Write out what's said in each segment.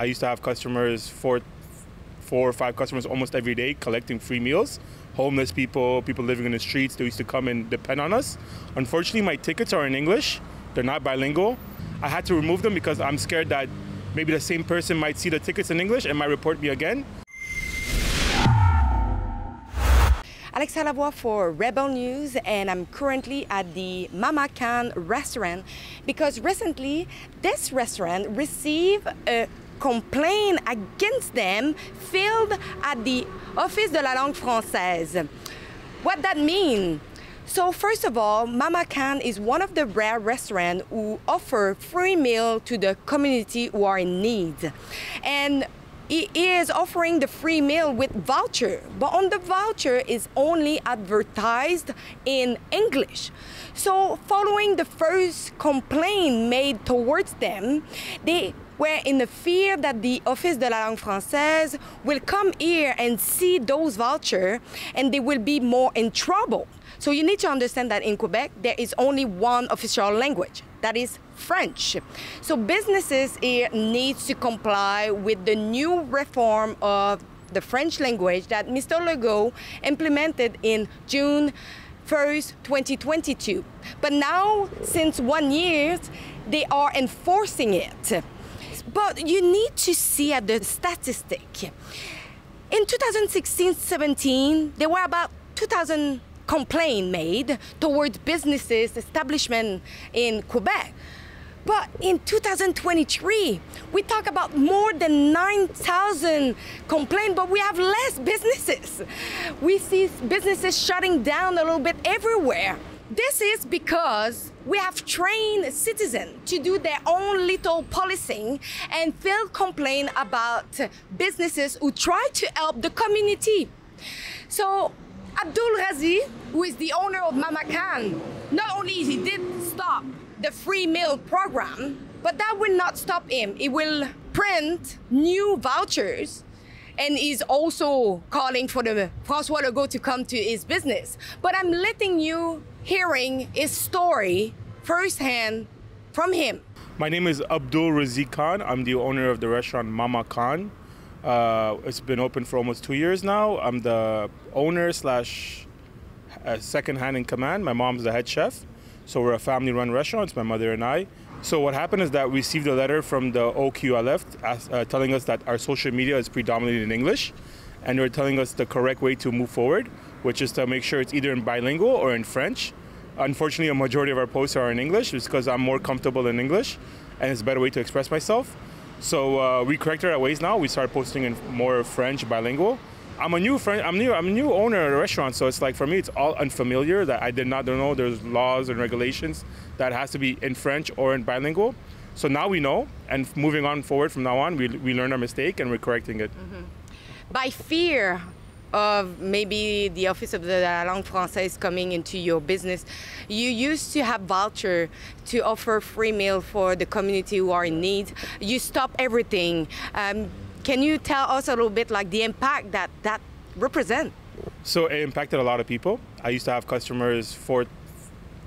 I used to have customers, four or five customers almost every day collecting free meals. Homeless people, people living in the streets, they used to come and depend on us. Unfortunately, my tickets are in English. They're not bilingual. I had to remove them because I'm scared that maybe the same person might see the tickets in English and might report me again. Alexa Lavoie for Rebel News, and I'm currently at the Mama Khan restaurant because recently this restaurant received a complaint against them filed at the Office de la Langue Française. What that means? So first of all, Mama Khan is one of the rare restaurants who offer free meal to the community who are in need. And it is offering the free meal with voucher, but on the voucher is only advertised in English. So following the first complaint made towards them, they were in the fear that the Office de la Langue Française will come here and see those vouchers and they will be more in trouble. So you need to understand that in Quebec, there is only one official language, that is French. So businesses here need to comply with the new reform of the French language that Mr. Legault implemented in June 1st, 2022. But now, since 1 year, they are enforcing it. But you need to see at the statistic. In 2016-17, there were about 2,000 complaints made towards businesses, establishments in Quebec. But in 2023, we talk about more than 9,000 complaints, but we have less businesses. We see businesses shutting down a little bit everywhere. This is because we have trained citizens to do their own little policing and file complaints about businesses who try to help the community. So Abdul Raziq, who is the owner of Mama Khan, not only he did stop the free meal program, but that will not stop him. He will print new vouchers, and he's also calling for the François Legault to come to his business. But I'm letting you hearing his story firsthand from him. My name is Abdul Raziq Khan. I'm the owner of the restaurant Mama Khan. It's been open for almost 2 years now. I'm the owner slash second hand in command. My mom's the head chef. So we're a family-run restaurant. It's my mother and I. So what happened is that we received a letter from the OQLF telling us that our social media is predominantly in English, and they're telling us the correct way to move forward, which is to make sure it's either in bilingual or in French. Unfortunately, a majority of our posts are in English just because I'm more comfortable in English, and it's a better way to express myself. So we corrected our ways now. We started posting in more French, bilingual. I'm a new owner of the restaurant, so it's like for me it's all unfamiliar that I did not know there's laws and regulations that has to be in French or in bilingual. So now we know, and moving on forward from now on, we learned our mistake and we're correcting it. Mm-hmm. By fear of maybe the Office of the Langue Française coming into your business, you used to have voucher to offer free meal for the community who are in need. You stop everything. Can you tell us a little bit like the impact that represents? So it impacted a lot of people. I used to have customers, four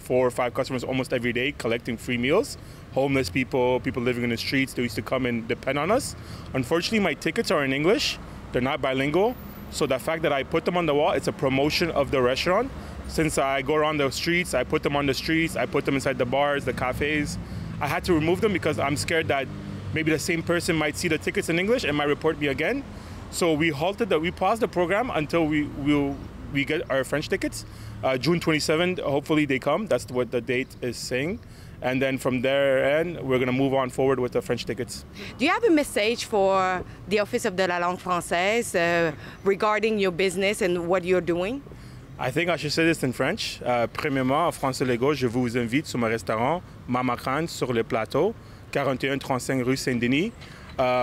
or five customers almost every day collecting free meals. Homeless people, people living in the streets, they used to come and depend on us. Unfortunately, my tickets are in English. They're not bilingual. So the fact that I put them on the wall, it's a promotion of the restaurant. Since I go around the streets, I put them on the streets, I put them inside the bars, the cafes. I had to remove them because I'm scared that maybe the same person might see the tickets in English and might report me again. So we paused the program until we get our French tickets. June 27th, hopefully they come. That's what the date is saying. And then from there, we're going to move on forward with the French tickets. Do you have a message for the Office of the la Langue Française regarding your business and what you're doing? I think I should say this in French. Premièrement, François Legault, je vous invite sur mon restaurant Mama Khan sur le plateau, 4135 rue Saint-Denis,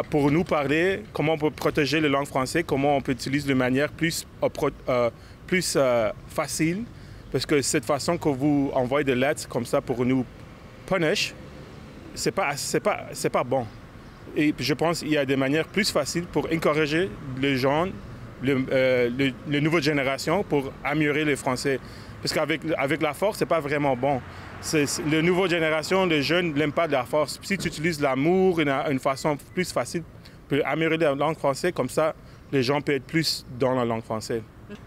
pour nous parler comment on peut protéger la langue française, comment on peut utiliser de manière plus facile, parce que cette façon que vous envoyez des lettres comme ça pour nous punish, c'est pas bon. Et je pense qu'il y a des manières plus faciles pour encourager les gens, les nouvelles générations, pour améliorer les Français. Parce qu'avec la force, c'est pas vraiment bon. Les nouvelles générations, les jeunes n'aiment pas de la force. Si tu utilises l'amour, une façon plus facile puis améliorer la langue française, comme ça, les gens peuvent être plus dans la langue française.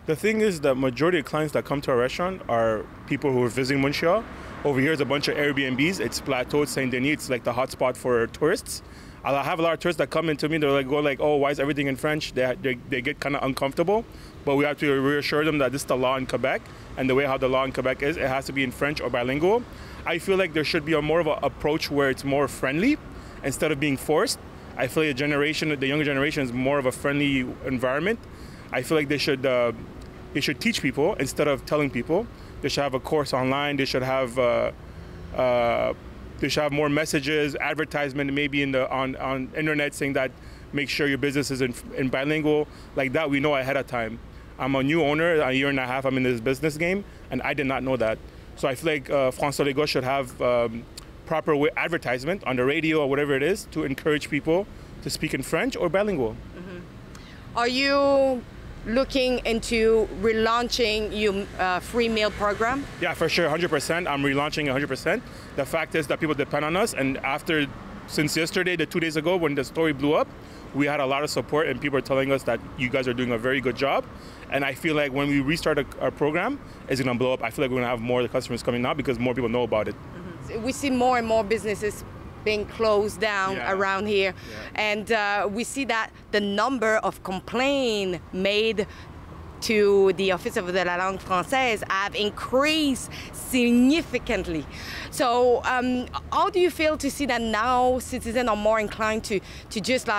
The thing is, the majority of clients that come to our restaurant are people who are visiting Montreal. Over here is a bunch of Airbnbs. It's Plateau, Saint Denis. It's like the hotspot for tourists. I have a lot of tourists that come into me. They're like, oh, why is everything in French? They get kind of uncomfortable. But we have to reassure them that this is the law in Quebec, and the way how the law in Quebec is, it has to be in French or bilingual. I feel like there should be a more of an approach where it's more friendly instead of being forced. I feel like the younger generation is more of a friendly environment. I feel like they should teach people instead of telling people. They should have a course online. They should have more messages, advertisement maybe on internet saying that make sure your business is in bilingual. Like that, we know ahead of time. I'm a new owner. A year and a half I'm in this business game, and I did not know that. So I feel like François Legault should have proper advertisement on the radio or whatever it is to encourage people to speak in French or bilingual. Mm-hmm. Are you looking into relaunching your free meal program? Yeah, for sure, 100%. I'm relaunching 100%. The fact is that people depend on us, and since yesterday, 2 days ago, when the story blew up, we had a lot of support, and people are telling us that you guys are doing a very good job. And I feel like when we restart our program, it's going to blow up. I feel like we're going to have more of the customers coming now because more people know about it. Mm-hmm. We see more and more businesses being closed down around here. And we see that the number of complaints made to the Office of la Langue Française have increased significantly. So how do you feel to see that now citizens are more inclined to just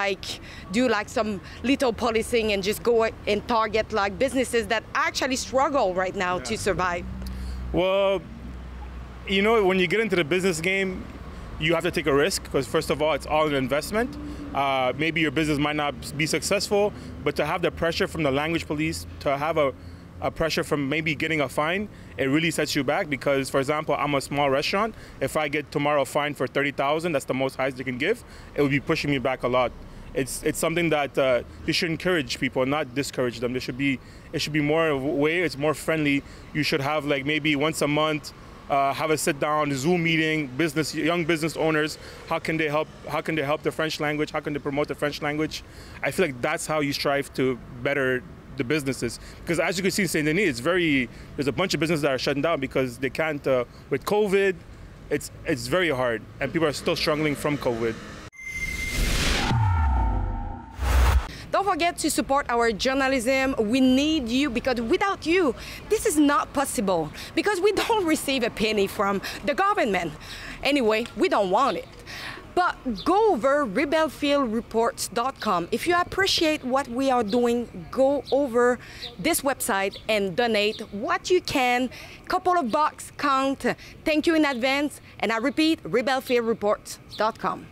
do some little policing and just go and target businesses that actually struggle right now to survive? Well, you know, when you get into the business game, you have to take a risk because first of all, it's all an investment. Maybe your business might not be successful, but to have the pressure from the language police, to have a pressure from maybe getting a fine, it really sets you back because, for example, I'm a small restaurant. If I get tomorrow a fine for $30,000, that's the most highest they can give, it would be pushing me back a lot. It's something that you should encourage people, not discourage them. It should be more of a way, it's more friendly. You should have maybe once a month, have a sit-down Zoom meeting. Young business owners. How can they help the French language? How can they promote the French language? I feel like that's how you strive to better the businesses. Because as you can see in Saint Denis, there's a bunch of businesses that are shutting down because they can't. With COVID, it's very hard, and people are still struggling from COVID. Don't forget to support our journalism. We need you because without you, this is not possible because we don't receive a penny from the government. Anyway, we don't want it. But go over rebelfieldreports.com. If you appreciate what we are doing, go over this website and donate what you can. Couple of bucks count. Thank you in advance. And I repeat, rebelfieldreports.com.